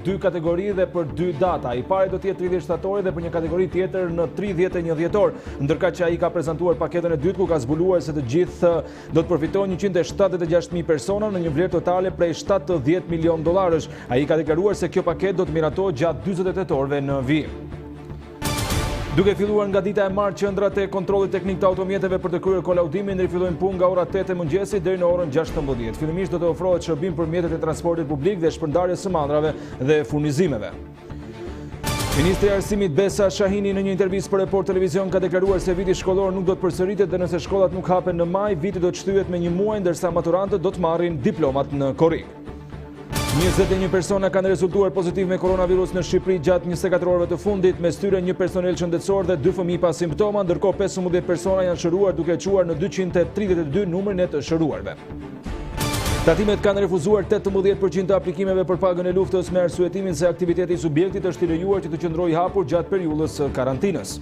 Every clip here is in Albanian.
Dy kategori dhe për dy data. I pari do të jetë 30 shtatori dhe për një kategori tjetër në 31 dhjetor, ndërkaq që ai ka prezantuar paketën e dytë ku ka zbuluar se të gjithë do të përfitojnë 176.000 persona në një vlerë totale prej 70 milion dollarësh. Ai ka deklaruar se kjo paketë do të miratojë gjatë 48 orëve në vijim. Duke filluar nga dita e martë qendrat e kontrollit teknik të automjeteve për të kryer kolaudimin rifillojnë punë nga ora 8 e mëngjesit deri në orën 16. Fillimisht do të ofrohet shërbim për mjetet e transportit publik dhe shpërndarjes së madrave dhe furnizimeve. Ministri i Arsimit Besa Shahini në një intervistë për Report Televizion ka deklaruar se viti shkollor nuk do të përsëritet dhe nëse shkollat nuk hapen në maj, viti do të shtyhet me një muaj ndërsa maturantët do të marrin diplomat në korrik. 21 persona kanë rezultuar pozitiv me koronavirus në Shqipëri gjatë 24 orëve të fundit, mes tyre një personel shëndetësor dhe 2 fëmijë pa simptoma, ndërkohë 15 persona janë shëruar duke quar në 232 numrin e të shëruarve. Tatimet kanë refuzuar 18% të aplikimeve për pagën e luftës me arsyetimin se aktiviteti i subjektit është i lejuar që të qëndrojë i hapur gjatë periudhës së karantinës.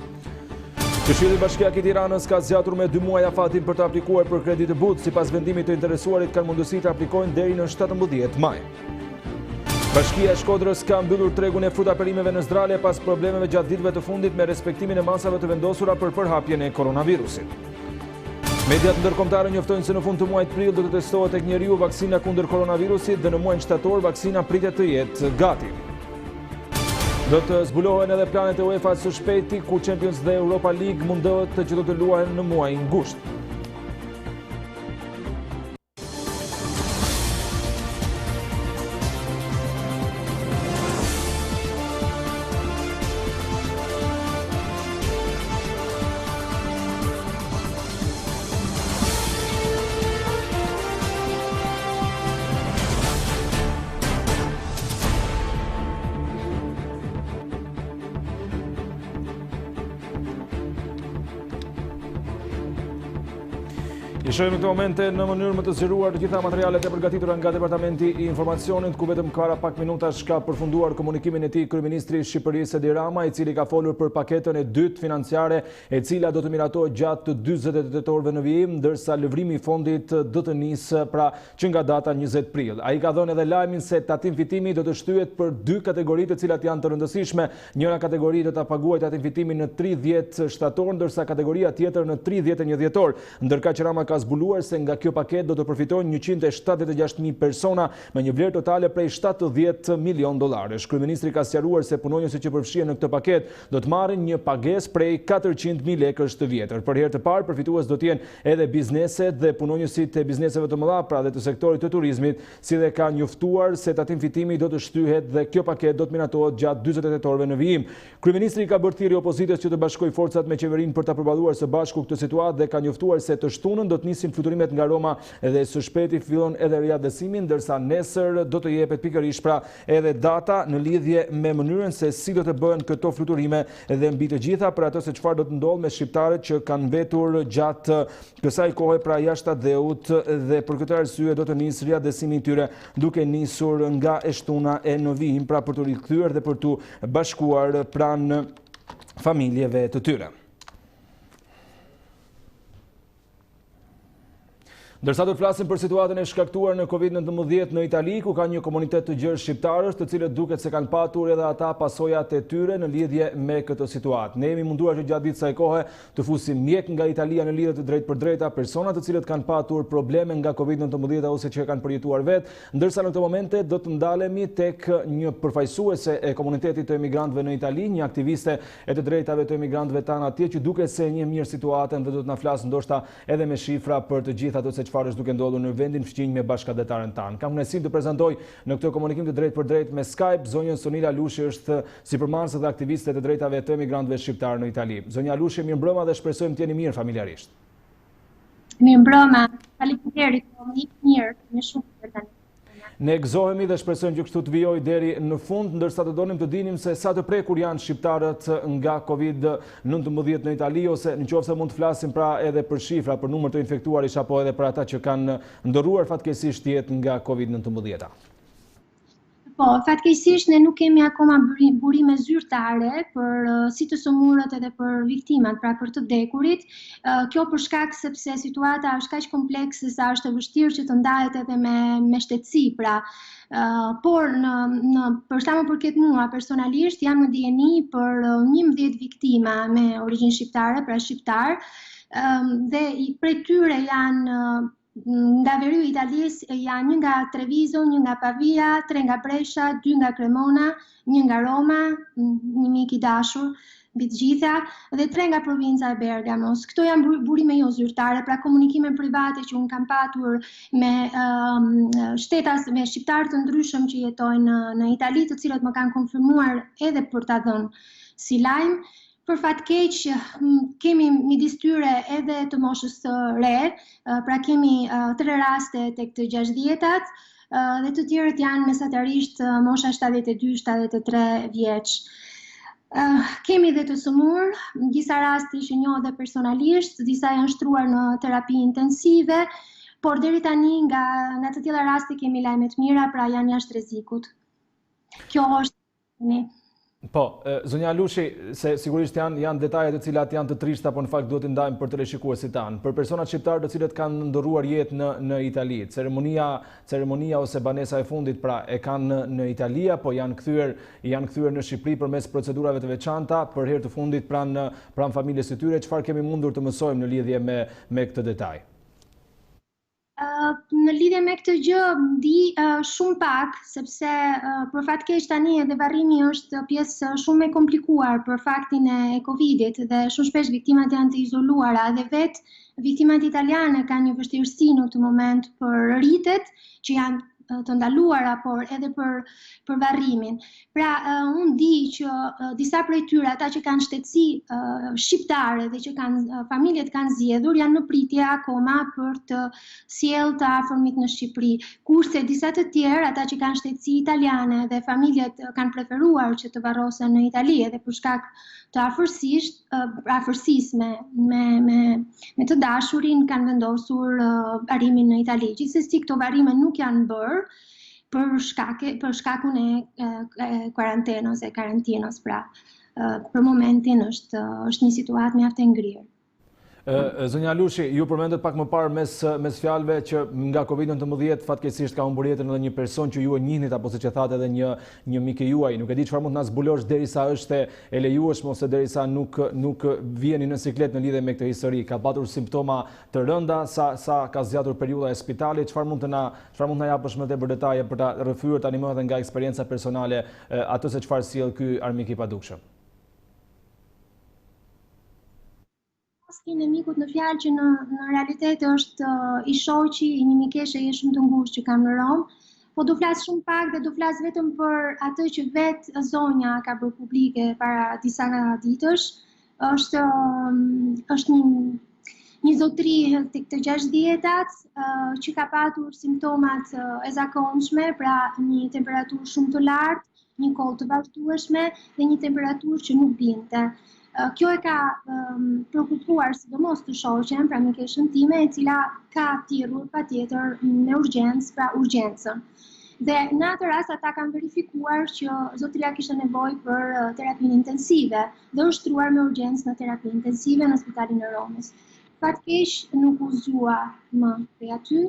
Këshilli Bashkiak i Tiranës ka zgjatur me 2 muaj afatin për të aplikuar për kredi të butë, sipas vendimit të interesuarit kanë mundësi të aplikojnë deri në 17 maj. Bashkia e Shkodrës ka mbyllur tregun e frutaperimeve në Zdrale pas problemeve gjatë ditëve të fundit me respektimin e masave të vendosura për përhapjen e koronavirusit. Mediat ndërkombëtare njoftojnë se në fund të muajit prill do të testohet tek njeriu vaksina kundër koronavirusit dhe në muajin shtator vaksina pritet të jetë gati. Do të zbulohen edhe planet e UEFA së shpejti ku Champions dhe Europa League mundohet që do të luahen në muajin gusht. I shohim në këtë momente në mënyrë më të zgjeruar të gjitha materialet e përgatitura nga Departamenti i Informacionit, ku vetëm para pak minutash ka përfunduar komunikimin e tij kryeministri i Shqipërisë Edi Rama, i cili ka folur për paketën e dytë financiare, e cila do të miratohet gjatë 48 orëve në vijim, ndërsa lëvrimi i fondit do të nisë pra që nga data 20 prill. Ai ka dhënë edhe lajmin se tatim fitimi do të shtyhet për 2 kategori të cilat janë të rëndësishme. Njëra kategori do ta paguajë tatim fitimin në 30 shtator, ndërsa kategoria tjetër në 31 dhjetor. Ndërkaq Rama ka zbuluar se nga kjo paket do të përfitojnë 176.000 persona me një vlerë totale prej 70 milion dollarësh. Kryeministri ka sqaruar se punonjësit që përfshihen në këtë paket do të marrin një pagesë prej 400.000 lekësh të vjetër. Për herë të parë përfitues do të jenë edhe bizneset dhe punonjësit e bizneseve të mëdha, pra dhe të sektorit të turizmit, si dhe ka njoftuar se tatim fitimi do të shtyhet dhe kjo paket do të miratohet gjatë 48 orëve në vijim. Kryeministri ka bërë thirrje opozitës që të bashkojë forcat me qeverinë për ta përballuar së bashku këtë situatë dhe ka njoftuar se të shtunën do të nisin fluturimet nga Roma dhe së shpejti fillon edhe riadësimi, ndërsa nesër do të jepet pikërisht pra edhe data në lidhje me mënyrën se si do të bëhen këto fluturime dhe mbi të gjitha për ato se çfarë do të ndodhë me shqiptarët që kanë mbetur gjatë kësaj kohe pra jashtë dheut, dhe për këtë arsye do të nisë riadësimi i tyre duke nisur nga e shtuna e në vijim pra për të rikthyer dhe për të bashkuar pranë familjeve të tyre. Ndërsa do të flasim për situatën e shkaktuar në Covid-19 në Itali, ku ka një komunitet të gjerë shqiptarësh, të cilët duket se kanë patur edhe ata pasojat e tyre në lidhje me këtë situatë. Ne jemi munduar që gjatë ditës së kohe të fusim mjek nga Italia në lidhje të drejtë për drejta persona të cilët kanë patur probleme nga Covid-19 ose që kanë përjetuar vetë, ndërsa në këtë momente do të ndalemi tek një përfaqësuese e komunitetit të emigrantëve në Itali, një aktiviste e të drejtave të emigrantëve tanë atje që duket se njeh mirë situatën dhe do të na flasë ndoshta edhe me shifra për të gjithë ato çfarë është duke ndodhur në vendin fqinj me bashkëdhetaren tanë. Kam kënaqësinë të prezantoj në këtë komunikim të drejtë për drejtë me Skype zonjën Sonila Lushi, është sipërmarrëse dhe aktiviste të drejtave të emigrantëve shqiptarë në Itali. Zonja Lushi, mirëmbrëma dhe shpresojmë të jeni mirë familjarisht. Mirëmbrëma, faleminderit, mirë, më shumë për tani. Ne gëzohemi dhe shpresojmë që kështu të vijojë deri në fund, ndërsa të donim të dinim se sa të prekur janë shqiptarët nga Covid-19 në Itali, ose nëse mund të flasim pra edhe për shifra, për numër të infektuarish apo edhe për ata që kanë ndërruar fatkeqësisht jetë nga Covid-19. Po, fatkeqësisht ne nuk kemi akoma burime zyrtare për si të sëmurët edhe për viktimat, pra për të vdekurit. Kjo për shkak sepse situata është kaq komplekse sa është e vështirë që të ndahet edhe me shtetësi, pra. Por për sa më përket mua personalisht jam në dijeni për 11 viktima me origjinë shqiptare, pra shqiptar, dhe prej tyre janë nga veriu i Italisë janë 1 nga Treviso, 1 nga Pavia, 3 nga Brescia, 2 nga Cremona, 1 nga Roma, një mik i dashur mbi të gjitha, dhe 3 nga provinca e Bergamos. Këto janë burime jo zyrtare, pra komunikime private që unë kam patur me me shqiptarë të ndryshëm që jetojnë në Itali, të cilët më kanë konfirmuar edhe për ta dhënë si lajm. Për fat keq, kemi midis tyre edhe të moshës së re, pra kemi 3 raste tek të 60-tat, dhe të tjerët janë mesatarisht mosha 72-73 vjeç. Kemi dhe të sëmur, disa raste që njoh dhe personalisht, disa janë shtruar në terapi intensive, por deri tani nga të tilla raste kemi lajme të mira, pra janë jashtë rrezikut. Kjo është Po, zonja Lushi, se sigurisht janë detaje të cilat janë të trishta, por në fakt duhet të ndajmë për teleshikuesit tanë. Për personat shqiptarë të cilët kanë ndërruar jetë në Itali, ceremonia ose banesa e fundit pra e kanë në Itali, apo janë kthyer në Shqipëri përmes procedurave të veçanta për herë të fundit pranë familjes së tyre, çfarë kemi mundur të mësojmë në lidhje me këtë detaj? Në lidhje me këtë gjë di shumë pak, sepse për fat keq tani edhe varrimi është pjesë shumë e komplikuar për faktin e Covidit dhe shumë shpesh viktimat janë të izoluara dhe vetë viktimat italiane kanë një vështirësi në këtë moment për rritet që janë të ndaluara, por edhe për varrimin. Pra, unë di që disa prej tyre, ata që kanë shtetësi shqiptare dhe që familjet kanë zgjedhur, janë në pritje akoma për të sjellë të afërmit në Shqipëri. Kurse disa të tjerë, ata që kanë shtetësi italiane dhe familjet kanë preferuar që të varrosen në Itali, edhe për shkak të afërsisë me të dashurin kanë vendosur varimin në Itali. Gjithsesi këto varrime nuk janë bërë për shkakun e karantinës, pra për momentin është një situatë mjaft e ngrirë. Zonja Lushi, ju përmendët pak më parë mes fjalëve që nga Covid-19 fatkeqësisht ka humbur jetën edhe një person që ju e njihnit, apo siç e thatë edhe një mik i juaj. Nuk e di çfarë mund të na zbulosh derisa është e lejueshme ose derisa nuk vjeni në siklet në lidhje me këtë histori. Ka patur simptoma të rënda, sa ka zgjatur periudha e spitalit, çfarë mund të na japësh më tepër detaje për ta rrëfyer tani më edhe nga eksperjenca personale atë se çfarë sjell ky armik i padukshëm? Në mikut në fjalë që në realitet është i shoqi i një mikeshe shumë të ngushtë që kam në Rom, po do flas shumë pak dhe do flas vetëm për atë që vetë zonja ka bërë publike para disa ditësh. Është një zotëri tek të 60-tat që ka patur simptomat e zakonshme, pra një temperaturë shumë të lartë, një kohë të vazhdueshme dhe një temperaturë që nuk binte. Kjo e ka përkuptuar sidomos të shoqen, pra mikeshën time, e cila ka thirrur patjetër me urgjencë, pra urgjencën. Dhe në atë rast ata kanë verifikuar që zotëria kishte nevojë për terapinë intensive dhe u shtruar me urgjencë në terapi intensive në spitalin e Romës. Fatkeq nuk u zgjua më prej aty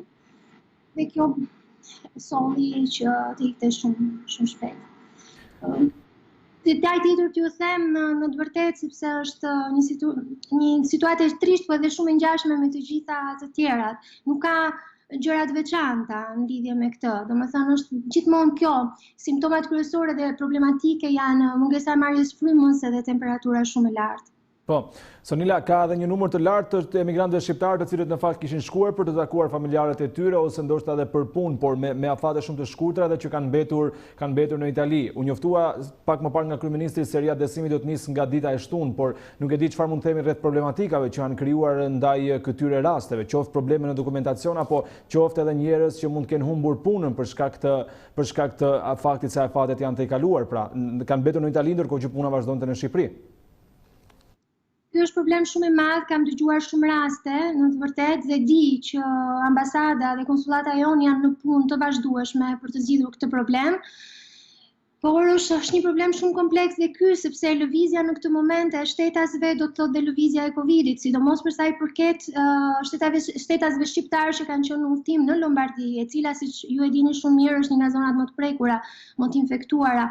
dhe kjo solli që të ikte shumë shpejt. Detaj tjetër t'ju them në të vërtetë sepse është një situatë e trishtë, po edhe shumë e ngjashme me të gjitha të tjerat. Nuk ka gjëra të veçanta në lidhje me këtë. Domethënë është gjithmonë kjo, simptomat kryesore dhe problematike janë mungesa e marrjes frymës dhe temperatura shumë e lartë. Po, Sonila, ka edhe një numër të lartë të emigrantëve shqiptarë të cilët në fakt kishin shkuar për të takuar familjarët e tyre ose ndoshta edhe për punë, por me afate shumë të shkurtra dhe që kanë mbetur në Itali. U njoftua pak më parë nga kryeministri se riadresimi do të nisë nga dita e shtunë, por nuk e di çfarë mund të themi rreth problematikave që janë krijuar ndaj këtyre rasteve, qoftë probleme në dokumentacion apo qoftë edhe njerëz që mund të kenë humbur punën për shkak të faktit se afatet janë të kaluar, pra kanë mbetur në Itali ndërkohë që puna vazhdonte në Shqipëri. Ky është problem shumë i madh, kam dëgjuar shumë raste, në të vërtetë, dhe di që ambasada dhe konsullata jonë janë në punë të vazhdueshme për të zgjidhur këtë problem. Por është një problem shumë kompleks dhe ky, sepse lëvizja në këtë moment e shtetasve do të thotë dhe lëvizja e Covidit, sidomos për sa i përket shtetasve shqiptarë që kanë qenë në udhëtim në Lombardi, e cila, siç ju e dini shumë mirë, është një nga zonat më të prekura, më të infektuara.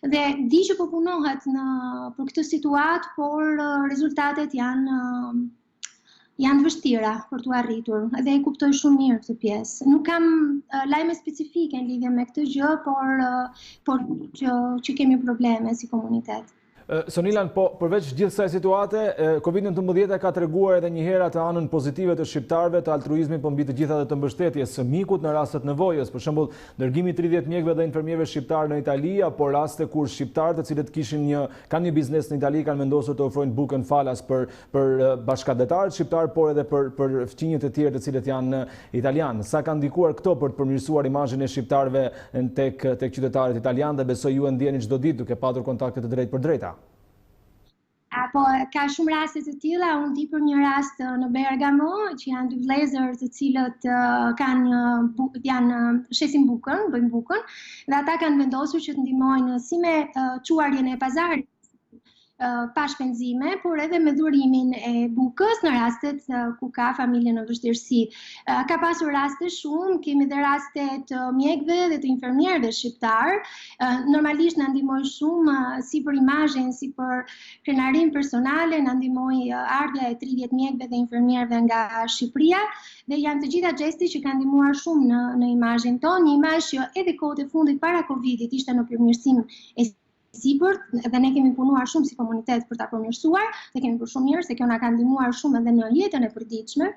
Dhe di që po punohet për këtë situatë, por rezultatet janë të vështira për t'u arritur, dhe e kuptoj shumë mirë këtë pjesë. Nuk kam lajme specifike në lidhje me këtë gjë, por që kemi probleme si komunitet. Sonilan, po përveç gjithë kësaj situate, Covid-19 ka treguar edhe një herë atë anën pozitive të shqiptarëve, të altruizmit, po mbi të gjitha dhe të mbështetjes së mikut në rastet nevojës. Për shembull, dërgimi 30 mjekëve dhe infermierëve shqiptarë në Itali, apo raste kur shqiptarët të cilët kanë një biznes në Itali kanë vendosur të ofrojnë bukën falas për bashkëdhetarët shqiptarë, por edhe për fqinjët e tjerë të cilët janë italianë. Sa ka ndikuar këto për të përmirësuar imazhin e shqiptarëve tek qytetarët italianë, dhe besoj ju e ndjeni çdo ditë duke patur kontakte të drejtë për drejta. Apo ka shumë raste të tilla, unë di për një rast në Bergamo, që janë dy vëllezër të cilët shesin bukën, bëjnë bukën, dhe ata kanë vendosur që të ndihmojnë si me çuarjen e pazarit pa shpenzime, por edhe me dhurimin e bukës në rastet ku ka familje në vështirësi. Ka pasur raste shumë, kemi dhe raste të mjekëve dhe të infermierëve shqiptar. Normalisht na ndihmoi shumë si për imazhin, si për krenarim personale, na ndihmoi ardha e 30 mjekëve dhe infermierëve nga Shqipëria, dhe janë të gjitha gjesti që kanë ndihmuar shumë në imazhin tonë, një imazh që edhe kohët e fundit para Covidit ishte në përmirësim e sipërt, dhe ne kemi punuar shumë si komunitet për ta përmirësuar, dhe kemi bërë shumë mirë se kjo na ka ndihmuar shumë edhe në jetën e përditshme,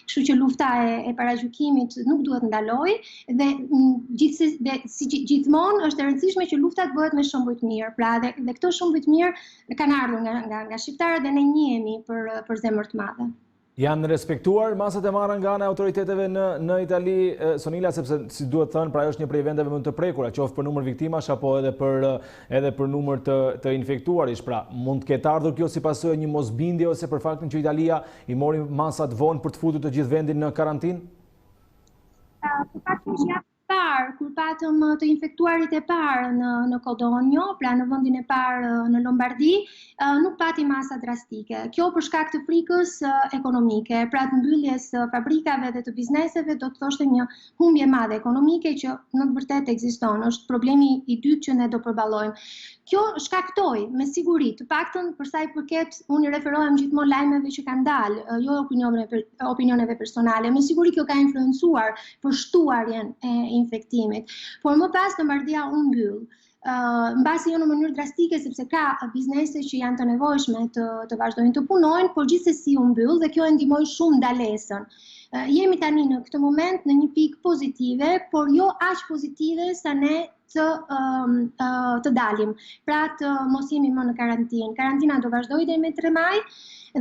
kështu që lufta e paragjykimit nuk duhet ndalojë, dhe si gjithmonë është e rëndësishme që lufta të bëhet me shembuj të mirë. Pra dhe këto shembuj të mirë kanë ardhur nga shqiptarët dhe ne njihemi për zemër të madhe. Janë respektuar masat e marra nga ana e autoriteteve në Itali, Sonila, sepse si duhet thënë, pra është një prej vendeve më të prekura, qoftë për numër viktimash apo edhe për numër të infektuarish. Pra, mund të ketë ardhur kjo si pasojë një mosbindje ose për faktin që Italia i mori masat vonë për të futur të gjithë vendin në karantinë? Për faktin që kur patëm të infektuarit e parë në Codogno, pra në vendin e parë në Lombardi, nuk pati masa drastike. Kjo për shkak të frikës ekonomike, pra të mbylljes fabrikave dhe të bizneseve, do të thoshte një humbje madhe ekonomike që në të vërtetë ekziston. Është problemi i dytë që ne do përballojmë. Kjo shkaktoi me siguri, të paktën për sa i përket, unë referohem gjithmonë lajmeve që kanë dalë, jo opinioneve personale. Me siguri kjo ka influencuar për shtuarjen e infektimit. Por më pas Lombardia u mbyll. Mbasi jo në mënyrë drastike, sepse ka biznese që janë të nevojshme të vazhdojnë të punojnë, por gjithsesi u mbyll dhe kjo e ndihmoi shumë ndalesën. Jemi tani në këtë moment në një pikë pozitive, por jo aq pozitive sa ne të dalim, pra të mos jemi më në karantinë. Karantina do vazhdojë deri me 3 maj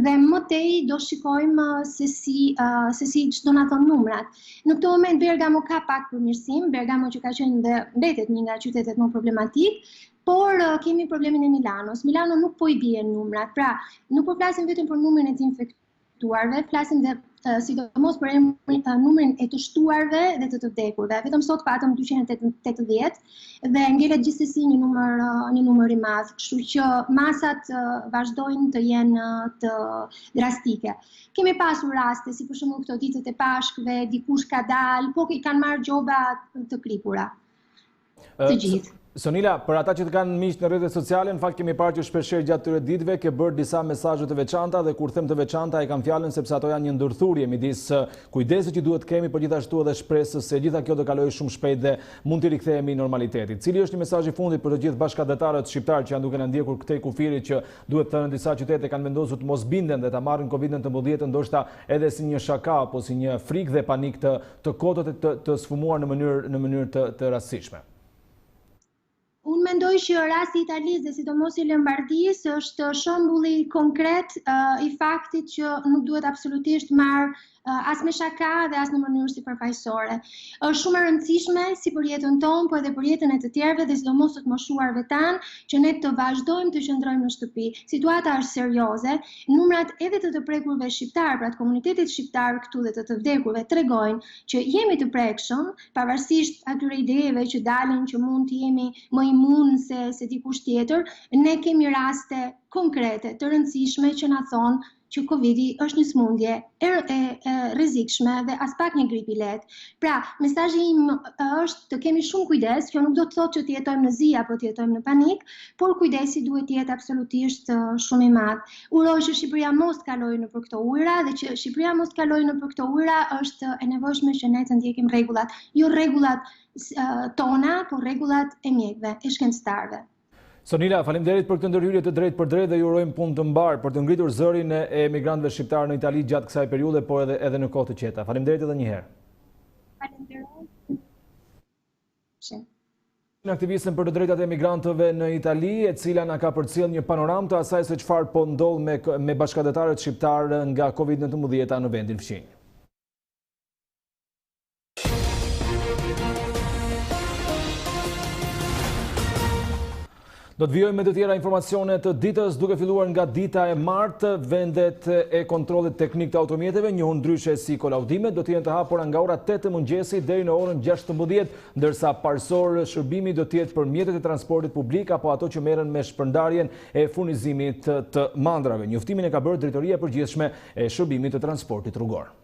dhe më tej do shikojmë se si ç'do na thon numrat. Në këtë moment Bergamo ka pak përmirësim, Bergamo që ka qenë dhe mbetet një nga qytetet më problematik, por kemi problemin e Milanos. Milano nuk po i bien numrat, pra nuk po flasim vetëm për numrin e të infektuarve, flasim dhe sidomos për numrin e të shtuarve dhe të vdekurve. Vetëm sot patëm 280 dhe ngelet gjithsesi një numër i madh, kështu që masat vazhdojnë të jenë të drastike. Kemi pasur raste, si për shembull këto ditët e Pashkëve, dikush ka dalë, po i kanë marrë gjoba të kripura. Të gjithë. Sonila, për ata që të kanë miq në rrjetet sociale, në fakt kemi parë që shpeshherë gjatë këtyre ditëve ke bërë disa mesazhe të veçanta, dhe kur them të veçanta e kam fjalën sepse ato janë një ndërthurje midis kujdesit që duhet kemi, por gjithashtu edhe shpresës se gjitha kjo do kalojë shumë shpejt dhe mund të rikthehemi normalitetit. Cili është një mesazh i fundit për të gjithë bashkëdhetarët shqiptar që janë duke na ndjekur këtej kufiri, që duhet thënë disa qytete kanë vendosur të mos binden dhe ta marrin Covid-19 ndoshta edhe si një shaka apo si një frikë dhe panik të kotot të sfumuar në mënyrë të rastësishme? Unë mendoj që rasti i Italisë dhe sidomos i Lombardisë është shembulli konkret i faktit që nuk duhet absolutisht marrë as me shaka dhe as në mënyrë sipërfaqësore. Është shumë e rëndësishme si për jetën tonë, por edhe për jetën e të tjerëve dhe sidomos të të moshuarve tanë, që ne të vazhdojmë të qëndrojmë në shtëpi. Situata është serioze, numrat edhe të prekurve shqiptar, pra të komunitetit shqiptar këtu dhe të vdekurve tregojnë që jemi të prekshëm, pavarësisht atyre ideve që dalin që mund të jemi më imun vetëm se dikush tjetër, ne kemi raste konkrete të rëndësishme që na thonë që Covidi është një smundje e rrezikshme dhe as pak një grip i lehtë. Pra, mesazhi im është të kemi shumë kujdes, kjo nuk do të thotë që të jetojmë në zi apo të jetojmë në panik, por kujdesi duhet të jetë absolutisht shumë i madh. Uroj që Shqipëria mos të kalojë nëpër këto ujëra dhe që Shqipëria mos të kalojë nëpër këto ujëra është e nevojshme që ne të ndjekim rregullat, jo rregullat tona, por rregullat e mjekëve, e shkencëtarëve. Sonila, faleminderit për këtë ndërhyrje të drejtë për drejtë dhe ju urojmë punë të mbar për të ngritur zërin e emigrantëve shqiptarë në Itali gjatë kësaj periudhe, por edhe në kohë të qeta. Faleminderit edhe një herë. Faleminderit. Në aktivistën për të drejtat e emigrantëve në Itali, e cila na ka përcjell një panoramë të asaj se çfarë po ndodh me bashkëdhetarët shqiptarë nga Covid-19 në vendin fqinj. Do të vijojmë me të tjera informacione të ditës, duke filluar nga dita e martë, vendet e kontrollit teknik të automjeteve, njohur ndryshe si kolaudimet, do të jenë të hapura nga ora 8 e mëngjesi deri në orën 16, ndërsa parsor shërbimi do të jetë për mjetet e transportit publik apo ato që merren me shpërndarjen e furnizimit të mandrave. Njoftimin e ka bërë Drejtoria e Përgjithshme e Shërbimit të Transportit Rrugor.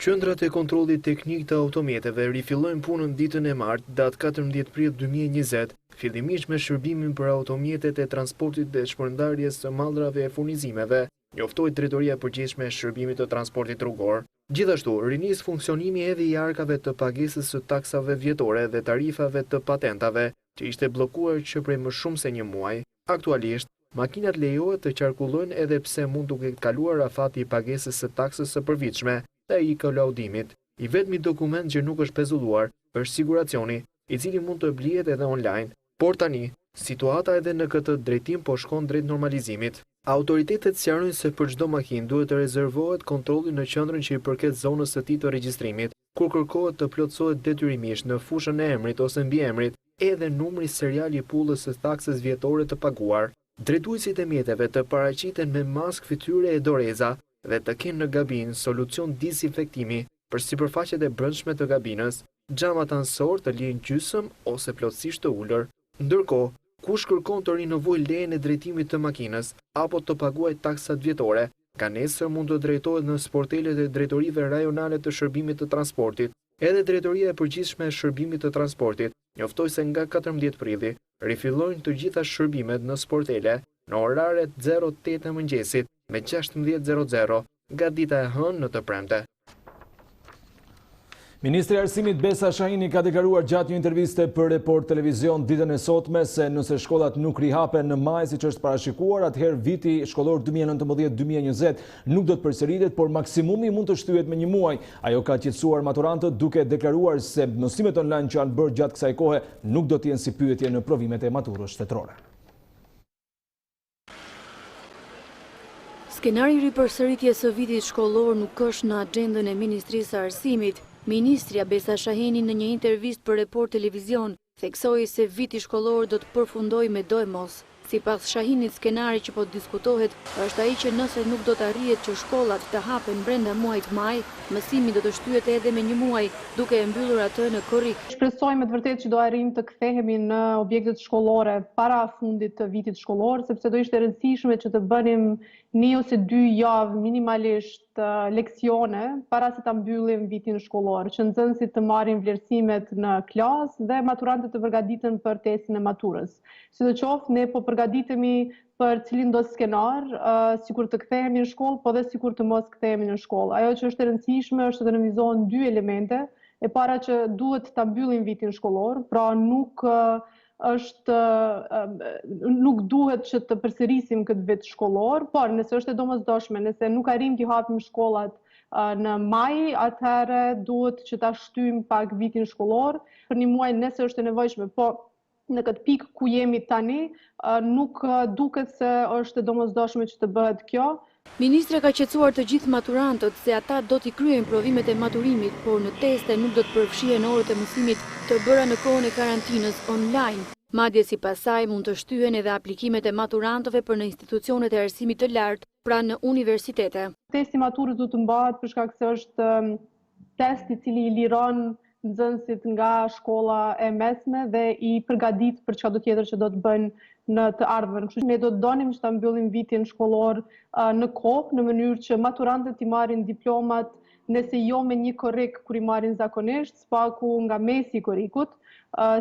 Qendrat e kontrollit teknik të automjeteve rifillojnë punën ditën e martë, datë 14 prill 2020, fillimisht me shërbimin për automjetet e transportit dhe shpërndarjes së mallrave e furnizimeve, njoftoi Drejtoria e Përgjithshme e Shërbimit të Transportit Rrugor. Gjithashtu, rinis funksionimi edhe i arkave të pagesës së taksave vjetore dhe tarifave të patentave, që ishte bllokuar që prej më shumë se një muaj. Aktualisht, makinat lejohet të qarkullojnë edhe pse mund duke kaluar afati i pagesës së taksës së përvitshme dhe i kolaudimit. I vetmi dokument që nuk është pezulluar është siguracioni, i cili mund të blihet edhe online, por tani situata edhe në këtë drejtim po shkon drejt normalizimit. Autoritetet sqarojnë se për çdo makinë duhet të rezervohet kontrolli në qendrën që i përket zonës së tij të regjistrimit, kur kërkohet të plotësohet detyrimisht në fushën e emrit ose mbiemrit edhe numri serial i pullës së taksës vjetore të paguar. Drejtuesit e mjeteve të paraqiten me maskë fytyre e doreza dhe të kenë në gabinë solucion disinfektimi për sipërfaqet e brendshme të kabinës, xhamat ansor të lihen gjysmë ose plotësisht të ulur. Ndërkohë, kush kërkon të rinovojë lejen e drejtimit të makinës apo të paguajë taksat vjetore, ka nesër mund të drejtohet në sportelet e drejtorive rajonale të shërbimit të transportit. Edhe Drejtoria e Përgjithshme e Shërbimit të Transportit njoftoi se nga 14 prilli rifillojnë të gjitha shërbimet në sportele në oraret 08 e mëngjesit me 16:00 nga dita e hënë në të premte. Ministri i Arsimit Besa Shahini ka deklaruar gjatë një interviste për Report Televizion ditën e sotme se nëse shkollat nuk rihapen në maj siç është parashikuar, atëherë viti shkollor 2019-2020 nuk do të përsëritet, por maksimumi mund të shtyhet me një muaj. Ajo ka qetësuar maturantët duke deklaruar se mësimet online që janë bërë gjatë kësaj kohe nuk do të jenë si pyetje në provimet e maturës shtetërore. Skenari i ripërsëritjes së vitit shkollor nuk është në agjendën e Ministrisë së Arsimit. Ministrja Besa Shahini në një intervistë për Report Televizion theksoi se viti shkollor do të përfundojë me do e mos. Sipas Shahinit, skenari që po diskutohet është ai që nëse nuk do të arrihet që shkollat të hapen brenda muajit maj, mësimi do të shtyhet edhe me një muaj, duke e mbyllur atë në korrik. Shpresojmë të vërtet që do arrijmë të kthehemi në objektet shkollore para fundit të vitit shkollor, sepse do ishte rëndësishme që të bënim 1 ose 2 javë minimalisht leksione para se ta mbyllim vitin shkollor, që nxënësit të marrin vlerësimet në klasë dhe maturantët të përgatiten për testin e maturës. Sidoqoftë, ne po përgatitemi për cilin do skenar, sikur të kthehemi në shkollë, po dhe sikur të mos kthehemi në shkollë. Ajo që është e rëndësishme është të revizohen 2 elemente. E para që duhet ta mbyllim vitin shkollor, pra nuk duhet që të përsërisim këtë vit shkollor, por nëse është e domosdoshme, nëse nuk arrim të hapim shkollat në maj, atëherë duhet që ta shtyjmë pak vitin shkollor për një muaj nëse është e nevojshme, po në këtë pikë ku jemi tani, nuk duket se është e domosdoshme që të bëhet kjo. Ministra ka qetësuar të gjithë maturantët se ata do t'i kryejnë provimet e maturimit, por në teste nuk do të përfshihen orët e mësimit të bëra në kohën e karantinës online. Madje sipas saj mund të shtyhen edhe aplikimet e maturantëve për në institucionet e arsimit të lartë, pra në universitete. Testi maturës do të mbahet për shkak se është test i cili i liron nxënësit nga shkolla e mesme dhe i përgatit për çdo tjetër që do të bëjnë në të ardhmen. Kështu që ne do të donim që ta mbyllim vitin shkollor në kohë, në mënyrë që maturantët i marrin diplomat, nëse jo me një korrik kur i marrin zakonisht, spaku nga mesi i korrikut,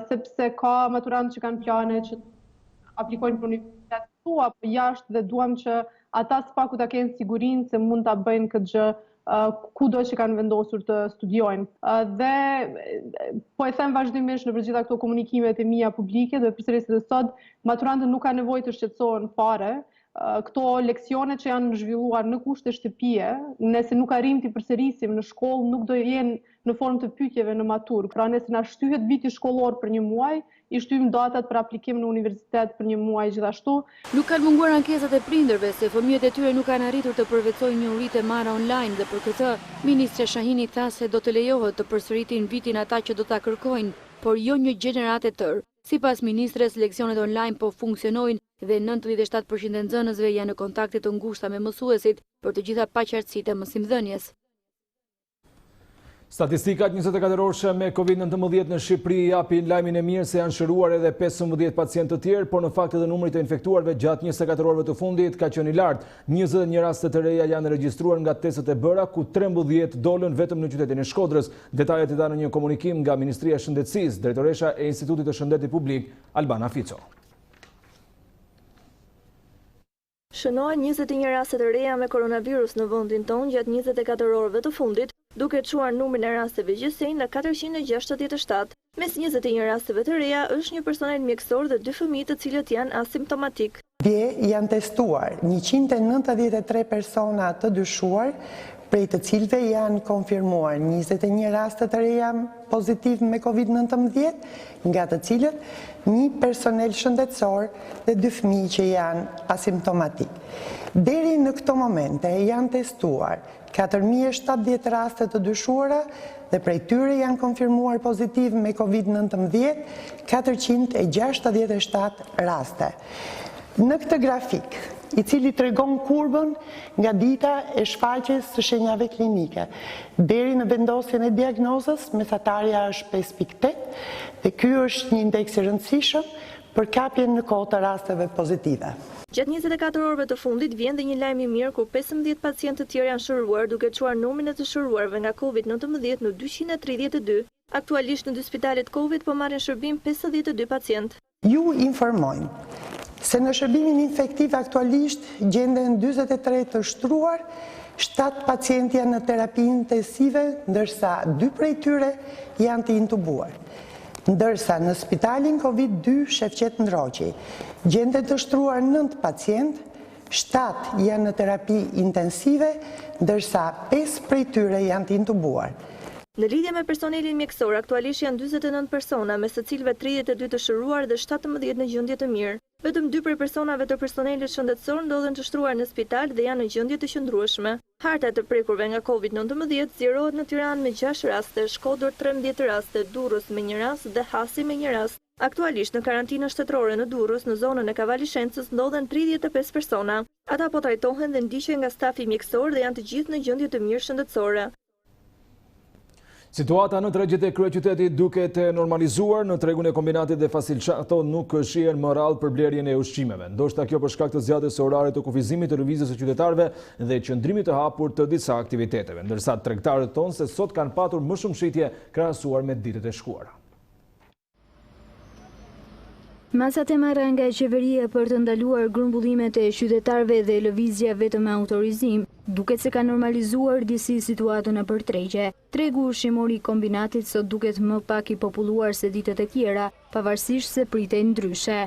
sepse ka maturantë që kanë plane që aplikojnë për universitet këtu apo jashtë dhe duam që ata spaku ta kenë sigurinë se mund ta bëjnë këtë gjë kudo që kanë vendosur të studiojnë. Dhe po e them vazhdimisht në gjitha këto komunikimet e mia publike dhe përsëris edhe sot, maturantët nuk kanë nevojë të shqetësohen fare. Këto leksione që janë zhvilluar në kushte shtëpie, nëse nuk arrim t'i përsërisim në shkollë, nuk do jenë në formë të pyetjeve në maturë. Pra nëse na shtyhet viti shkollor për një muaj, i shtyjmë datat për aplikim në universitet për një muaj gjithashtu. Nuk kanë munguar ankesat e prindërve se fëmijët e tyre nuk kanë arritur të përvetsojnë njohuritë e marra online dhe për këtë ministre Shahini tha se do të lejohet të përsëritin vitin ata që do ta kërkojnë, por jo një gjeneratë e tërë. Sipas ministres, leksionet online po funksionojnë dhe 97% e nxënësve janë në kontakte të ngushta me mësuesit për të gjitha paqartësitë e mësimdhënies. Statistikat 24 orëshe me COVID-19 në Shqipëri japin lajmin e mirë se janë shëruar edhe 15 pacientë të tjerë, por në fakt edhe numri të infektuarve gjatë 24 orëve të fundit ka qenë i lartë. 21 raste të reja janë regjistruar nga testet e bëra, ku 13 dolën vetëm në qytetin e Shkodrës. Detajet i dha në një komunikim nga Ministria e Shëndetësisë, drejtoresha e Institutit të Shëndetit Publik, Albana Fico. Shënohen 21 raste të reja me koronavirus në vendin tonë gjatë 24 orëve të fundit, duke çuar numrin e rasteve gjithsej në 467. Mes 21 rasteve të reja është një personel mjekësor dhe 2 fëmijë të cilët janë asimptomatik. Dje janë testuar 193 persona të dyshuar, prej të cilëve janë konfirmuar 21 raste të reja pozitiv me COVID-19, nga të cilët një personel shëndetësor dhe 2 fëmijë që janë asimptomatik. Deri në këto momente janë testuar 4070 raste të dyshuara dhe prej tyre janë konfirmuar pozitiv me COVID-19 467 raste. Në këtë grafik, i cili tregon kurbën nga dita e shfaqjes së shenjave klinike, deri në vendosjen e diagnozës, mesatarja është 5.8 dhe ky është një indeks i rëndësishëm për kapjen në kohë të rasteve pozitive. Gjatë 24 orëve të fundit vjen dhe një lajm i mirë kur 15 pacientë të tjerë janë shëruar, duke çuar numrin e të shëruarve nga COVID-19 në 232. Aktualisht në 2 spitalet COVID po marrin shërbim 52 pacientë. Ju informojnë se në shërbimin infektiv aktualisht gjenden 43 të shtruar, 7 pacientë janë në terapi intensive, ndërsa 2 prej tyre janë të intubuar. Ndërsa në spitalin COVID-2 Shefqet Ndroqi gjendet të shtruar 9 pacientë, 7 janë në terapi intensive, ndërsa 5 prej tyre janë të intubuar. Në lidhje me personelin mjekësor, aktualisht janë 49 persona, mes të cilëve 32 të shëruar dhe 17 në gjendje të mirë. Vetëm 2 prej personave të personelit shëndetësor ndodhen të shtruar në spital dhe janë në gjendje të qëndrueshme. Harta e të prekurve nga COVID-19 zjerohet në Tiranë me 6 raste, Shkodër 13 raste, Durrës me 1 rast dhe Hasi me 1 rast. Aktualisht në karantinë shtetërore në Durrës, në zonën e Kavalishencës, ndodhen 35 persona. Ata po trajtohen dhe ndiqen nga stafi mjekësor dhe janë të gjithë në gjendje të mirë shëndetësore. Situata në tregjet e kryeqytetit duket e normalizuar, në tregun e kombinatit dhe Fasilçato nuk shihen më rrallë për blerjen e ushqimeve. Ndoshta kjo për shkak të zgjatjes së orarit të kufizimit të lëvizjes së qytetarëve dhe qëndrimit të hapur të disa aktiviteteve, ndërsa tregtarët tonë se sot kanë patur më shumë shitje krahasuar me ditët e shkuara. Masat e marra nga qeveria për të ndaluar grumbullimet e qytetarëve dhe lëvizja vetëm me autorizim, duket se ka normalizuar disi situatën e përtregje. Tregu ushqimor i kombinatit sot duket më pak i populluar se ditët e tjera, pavarësisht se pritej ndryshe.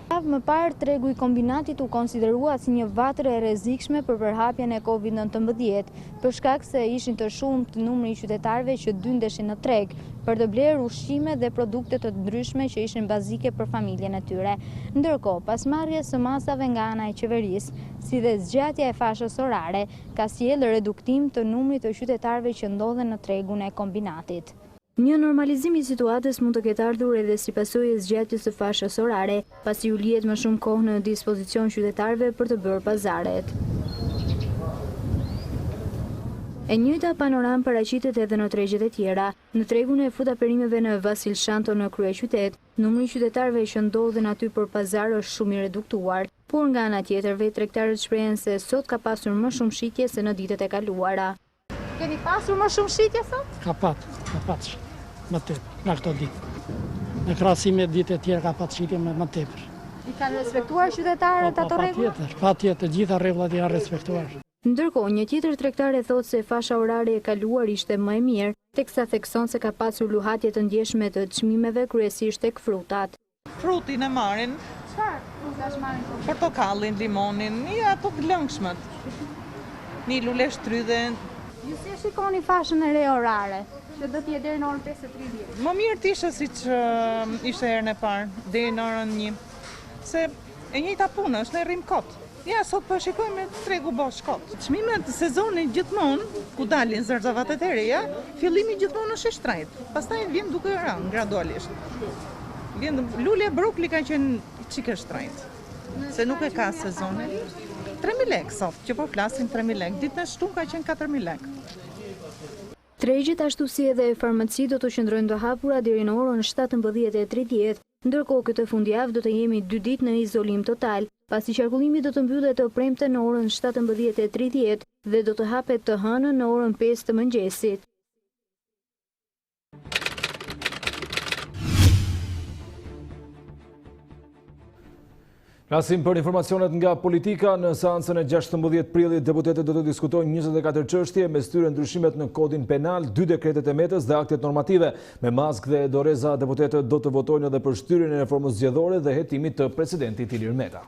Javë më parë, tregu i kombinatit u konsiderua si një vatër e rrezikshme për përhapjen e COVID-19, për shkak se ishin të shumtë të numri i qytetarëve që dyndeshin në treg për të blerë ushqime dhe produkte të ndryshme që ishin bazike për familjen e tyre. Ndërkohë, pas marrjes së masave nga ana e qeverisë, si dhe zgjatja e fashës orare, ka sjellë reduktim të numrit të qytetarëve që ndodhen në tregun e kombinatit. Një normalizim i situatës mund të ketë ardhur edhe si pasojë e zgjatjes së fashës orare, pasi u lihet më shumë kohë në dispozicion qytetarëve për të bërë pazaret. E njëjta panoramë paraqitet edhe në tregjet e tjera. Në tregun e frutaperimeve në Vasil Shanto në kryeqytet, numri i qytetarëve që ndodhen aty për pazar është shumë i reduktuar, por nga ana tjetër vetë tregtarët shprehen se sot ka pasur më shumë shitje se në ditët e kaluara. Keni pasur më shumë shitje sot? Ka pat më tepër nga këto ditë. Në krahasim me ditët e tjera ka pat shitje më tepër. I kanë respektuar qytetarët ato rregulla? Patjetër, gjitha rregullat janë respektuar. Ndërkohë, një tjetër tregtare thotë se fasha orare e kaluar ishte më e mirë, teksa thekson se ka pasur luhatje të ndjeshme të çmimeve kryesisht tek frutat. Frutin e marrin. Çfarë frutash marrin? Portokallin, limonin, ato të lëngshmet. Një lule shtrydhe. Ju si shikoni fashën e re orare, që do të jetë deri në orën 5:30? Më mirë të ishte siç ishte herën e parë, deri në orën 1. Se e njëjta punë është në rrim kot. Ja, sot po shikojmë me tregu bosh kot. Çmimet sezonit gjithmonë, ku dalin zërzavat e reja, fillimi gjithmonë është i shtrejt. Pastaj vjen duke rënë gradualisht. Vjen lule brokoli ka qenë çike shtrejt. Se nuk e ka sezonin. 3.000 lekë sot, që po flasim 3.000 lekë. Ditën e shtunë ka qenë 4.000 lekë. Tregjet ashtu si edhe farmaci do të qëndrojnë të hapura deri në orën 17:30, ndërkohë këtë fundjavë do të jemi 2 ditë në izolim total, pasi qarkullimi do të mbyllet të premte në orën 17:30 dhe do të hapet të hënën në orën 5 të mëngjesit. Flasim për informacionet nga politika. Në seancën e 16 prillit, deputetët do të diskutojnë 24 çështje, mes tyre ndryshimet në kodin penal, 2 dekretet e metës dhe aktet normative. Me maskë dhe doreza, deputetët do të votojnë edhe për shtyrjen e reformës zgjedhore dhe hetimit të presidentit Ilir Meta.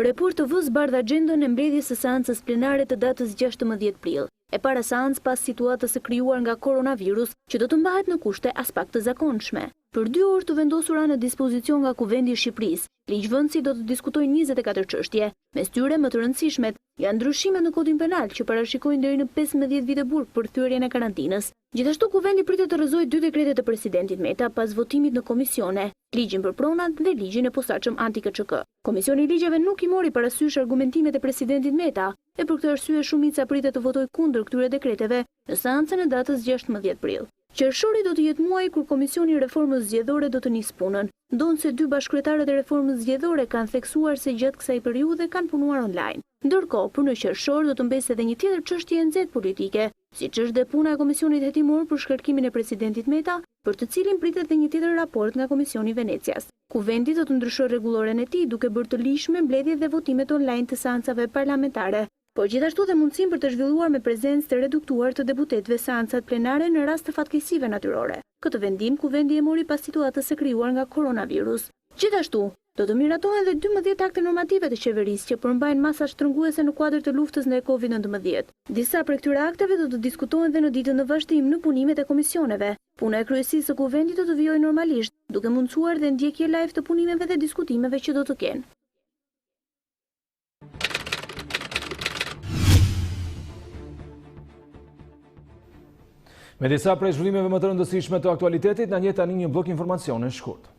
Report TV zbardh agjendën e mbledhjes së seancës plenare të datës 16 prill. E para seancë pas situatës së krijuar nga koronavirus, që do të mbahet në kushte as pak të zakonshme. Për 2 orë të vendosura në dispozicion nga Kuvendi i Shqipërisë, ligjvënësi do të diskutojnë 24 çështje, mes tyre më të rëndësishmet janë ndryshimet në kodin penal që parashikojnë deri në 15 vite burg për thyrjen e karantinës. Gjithashtu Kuvendi pritet të rrëzojë 2 dekrete të presidentit Meta pas votimit në komisione, ligjin për pronat dhe ligjin e posaçëm anti-KÇK. Komisioni i ligjeve nuk i mori parasysh argumentimet e presidentit Meta, e për këtë arsye shumica pritet të votojë kundër këtyre dekreteve në seancën e datës 16 prill. Qershori do të jetë muaji kur Komisioni i Reformës Zgjedhore do të nisë punën, ndonse 2 bashkëkryetarët e reformës zgjedhore kanë theksuar se gjatë kësaj periudhe kanë punuar online. Ndërkohë, për në qershor do të mbesë edhe një tjetër çështje e nxehtë politike, siç është dhe puna e Komisionit Hetimor për shkarkimin e presidentit Meta, për të cilin pritet edhe një tjetër raport nga Komisioni i Venecias. Kuvendi do të ndryshojë rregulloren e tij duke bërë të lishme mbledhjet dhe votimet online të seancave parlamentare, por gjithashtu dhe mundësim për të zhvilluar me prezencë të reduktuar të deputetëve seancat plenare në rast të fatkeqësive natyrore. Këtë vendim Kuvendi e mori pas situatës së krijuar nga koronavirus. Gjithashtu, do të miratohen edhe 12 akte normative të qeverisë që përmbajnë masa shtrënguese në kuadër të luftës ndaj COVID-19. Disa prej këtyre akteve do të diskutohen dhe në ditën e vazhdim në punimet e komisioneve. Puna e kryesisë së Kuvendit do të vijojë normalisht, duke mundsuar dhe ndjekje live të punimeve dhe diskutimeve që do të kenë. Me disa prej zhvillimeve më të rëndësishme të aktualitetit, na njeh tani një blok informacione shkurt.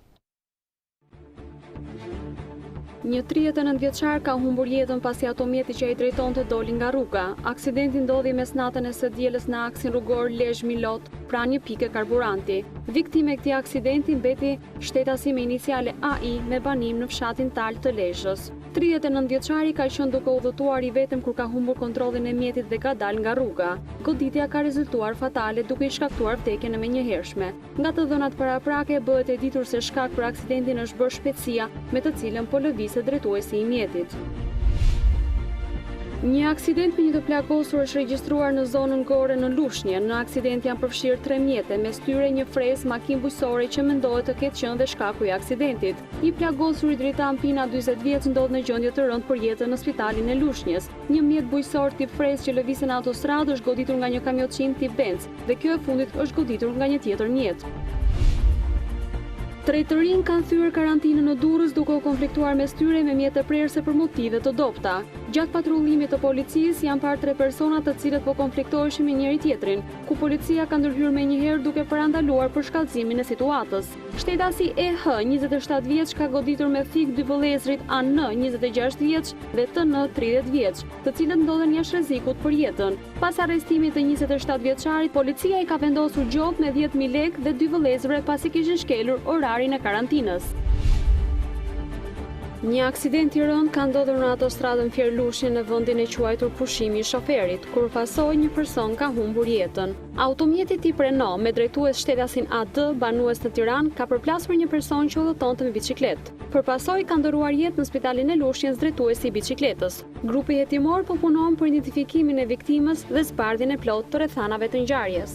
Një 39 vjeçar ka humbur jetën pasi automjeti që ai drejtonte doli nga rruga. Aksidenti ndodhi mesnatën e së dielës në aksin rrugor Lajmi-Lot, pranë një pike karburanti. Viktime e këtij aksidenti mbeti shtetasi me iniciale AI me banim në fshatin Tal të Lezhës. 39 vjeçari ka qenë duke udhëtuar i vetëm kur ka humbur kontrollin e mjetit dhe ka dalë nga rruga. Goditja ka rezultuar fatale duke i shkaktuar vdekjen e menjëhershme. Nga të dhënat paraprake bëhet e ditur se shkak për aksidentin është bërë shpejtësia me të cilën po lëvizte drejtuesi i mjetit. Një aksident me një të plagosur është regjistruar në zonën Gore në Lushnje. Në aksident janë përfshirë 3 mjete, mes tyre një frez makinë bujqësore që mendohet të ketë qenë dhe shkaku i aksidentit. I plagosuri Dritan Pina 40 vjeç ndodh në gjendje të rëndë për jetën në spitalin e Lushnjës. Një mjet bujqësor tip frez që lëvizte në autostradë është goditur nga një kamionçin tip Benz dhe kjo e fundit është goditur nga një tjetër mjet. 3 të rinj kanë thyer karantinën në Durrës duke u konfliktuar mes tyre me mjete prerëse për motive të dobta. Gjatë patrullimit të policisë janë parë 3 persona të cilët po konfliktoheshin me njëri tjetrin, ku policia ka ndërhyrë menjëherë duke parandaluar për shkallëzimin e situatës. Shtetasi EH, 27 vjeç, ka goditur me fik 2 vëllezërit AN, 26 vjeç dhe TN, 30 vjeç, të cilët ndodhen jashtë rrezikut për jetën. Pas arrestimit të 27 vjeçarit, policia i ka vendosur gjop me 10.000 lekë dhe 2 vëllezërve pasi kishin shkelur orarin e karantinës. Një aksident I rënd ka ndodhur në autostradën Fierlushi në vendin e quajtur Pushimi I shoferit, kur pasoi një person ka humbur jetën. Automjeti tip Renault me drejtues shtetasin AD, banues në Tiranë, ka përplasur një person që udhëtonte me biçikletë. Përpasoi ka ndëruar jetë në spitalin e Lushnjës drejtuesi I biçikletës. Grupi hetimor po punon për identifikimin e viktimës dhe zbardhjen e plotë të rrethanave të ngjarjes.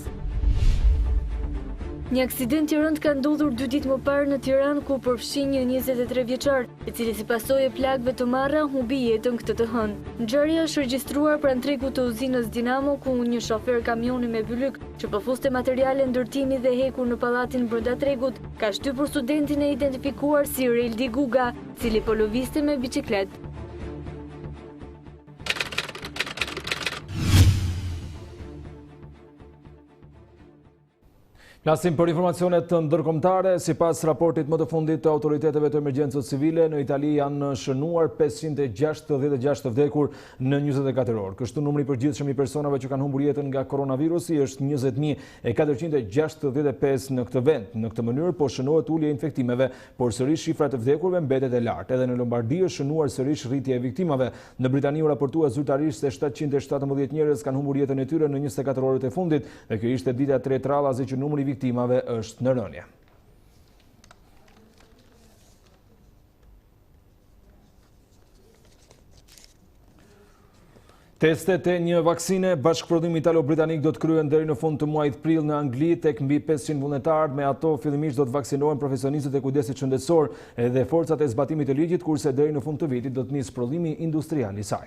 Një aksident I rënd ka ndodhur 2 ditë më parë në Tiranë ku përfshin një 23 vjeçar, I cili si pasojë e plagëve të marra humbi jetën këtë të hënë. Ngjarja është regjistruar pranë tregut të uzinës Dinamo ku një shofer kamioni me bylyk që po fuste materiale ndërtimi dhe hekur në pallatin brenda tregut ka shtypur studentin e identifikuar si Reldi Guga, cili po lëvizte me biçikletë. Flasim për informacionet ndërkombëtare. Sipas raportit më të fundit të autoriteteve të emergjencës civile, në Itali janë shënuar 566 të vdekur në 24 orë. Kështu numri I përgjithshëm I personave që kanë humbur jetën nga koronavirusi është 20.465 në këtë vend. Në këtë mënyrë po shënohet ulja e infektimeve, por sërish shifra të vdekurve mbetet e lartë. Edhe në Lombardi është shënuar sërish rritje e viktimave. Në Britani u raportua zyrtarisht se 717 njerëz kanë humbur jetën e tyre në 24 orët e fundit, dhe kjo ishte dita e tretë radhazi që numri viktimave është në rënje. Testet e një vaksine bashkëprodhimi italo-britanik do të kryen deri në fund të muajit prill në Angli tek mbi 500 vullnetarë. Me ato fillimisht do të vaksinohen profesionistët e kujdesit shëndetësor dhe forcat e zbatimit të ligjit, kurse deri në fund të vitit do të nisë prodhimi industrial I saj.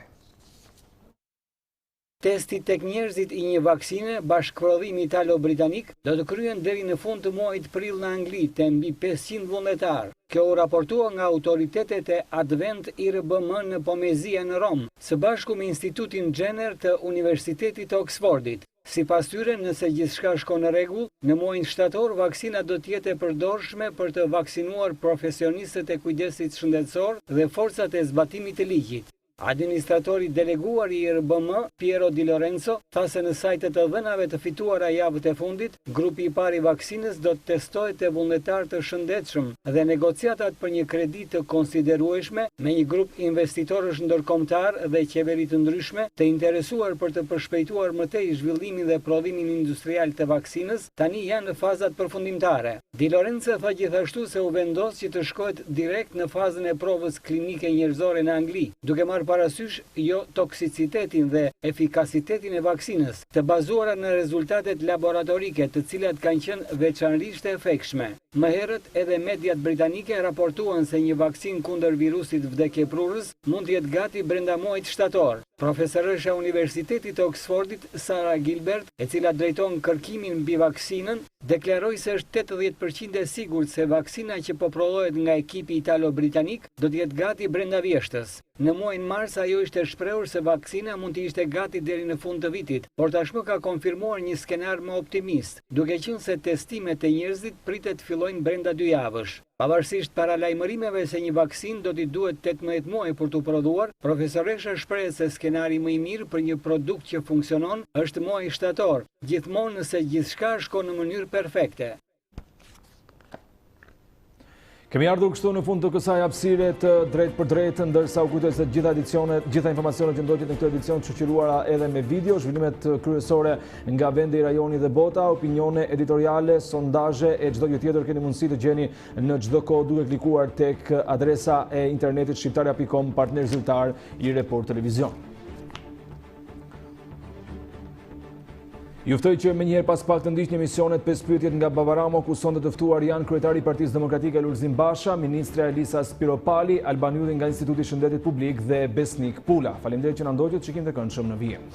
Testi tek njerëzit I një vaksine bashkëprodhimi italo-britanik do të kryen deri në fund të muajit prill në Angli te mbi 500 vullnetarë. Kjo u raportua nga autoritetet e Advent IRBM në Pomezia në Rom, së bashku me Institutin Jenner të Universitetit të Oxfordit. Sipas tyre, nëse gjithçka shkon në rregull, në muajin shtator vaksina do të jetë e përdorshme për të vaksinuar profesionistët e kujdesit shëndetësor dhe forcat e zbatimit të ligjit. Administratori deleguar I IRBM, Piero Di Lorenzo, tha se në sajtet të dhënave të fituara javët e fundit, grupi I parë I vaksinës do të testohet te vullnetarë të shëndetshëm dhe negociatat për një kredi të konsiderueshme me një grup investitorësh ndërkombëtar dhe qeveri të ndryshme të interesuar për të përshpejtuar mëtej zhvillimin dhe prodhimin industrial të vaksinës, tani janë në fazat përfundimtare. Di Lorenzo tha gjithashtu se u vendos që të shkohet direkt në fazën e provës klinike njerëzore në Angli, duke marrë parasysh jo toksicitetin dhe efikasitetin e vaksinës, të bazuara në rezultatet laboratorike të cilat kanë qenë veçanërisht e efektshme. Më herët edhe mediat britanike raportuan se një vaksinë kundër virusit vdekjeprurës mund të jetë gati brenda muajit shtator. Profesorësha e Universitetit të Oxfordit, Sara Gilbert, e cila drejton kërkimin mbi vaksinën, deklaroi se është 80% e sigurt se vaksina që po prodhohet nga ekipi italo-britanik do të jetë gati brenda vjeshtës. Në muajin mars ajo ishte shprehur se vaksina mund të ishte gati deri në fund të vitit, por tashmë ka konfirmuar një skenar më optimist, duke qenë se testimet e njerëzit pritet të fillojnë brenda 2 javësh. Pavarësisht paralajmërimeve se një vaksinë do t'i duhet 18 muaj për t'u prodhuar, profesoresha shpreh se skenari më I mirë për një produkt që funksionon është muaji shtator, gjithmonë nëse gjithçka shkon në mënyrë perfekte. Kemi ardhur kështu në fund të kësaj hapësire të drejt për drejt, ndërsa u kujtoj se gjitha informacionet që ndodhin në këtë edicion të shoqëruara edhe me video, zhvillimet kryesore nga vendi, rajoni dhe bota, opinione editoriale, sondazhe e çdo gjë tjetër keni mundësi të gjeni në çdo kohë duke klikuar tek adresa e internetit shqiptare.com, partner zyrtar I Report Televizion. Juftoj që me njëherë pas pak të ndiqni emisionet 5 pyetjet nga Bavaramo, ku sonde të ftuar janë kryetari I Partisë Demokratike Lulzim Basha, ministra Elisa Spiropali, Alban Ylli nga Instituti I Shëndetit Publik dhe Besnik Pula. Faleminderit që na ndoqët, shikim të këndshëm në vijim.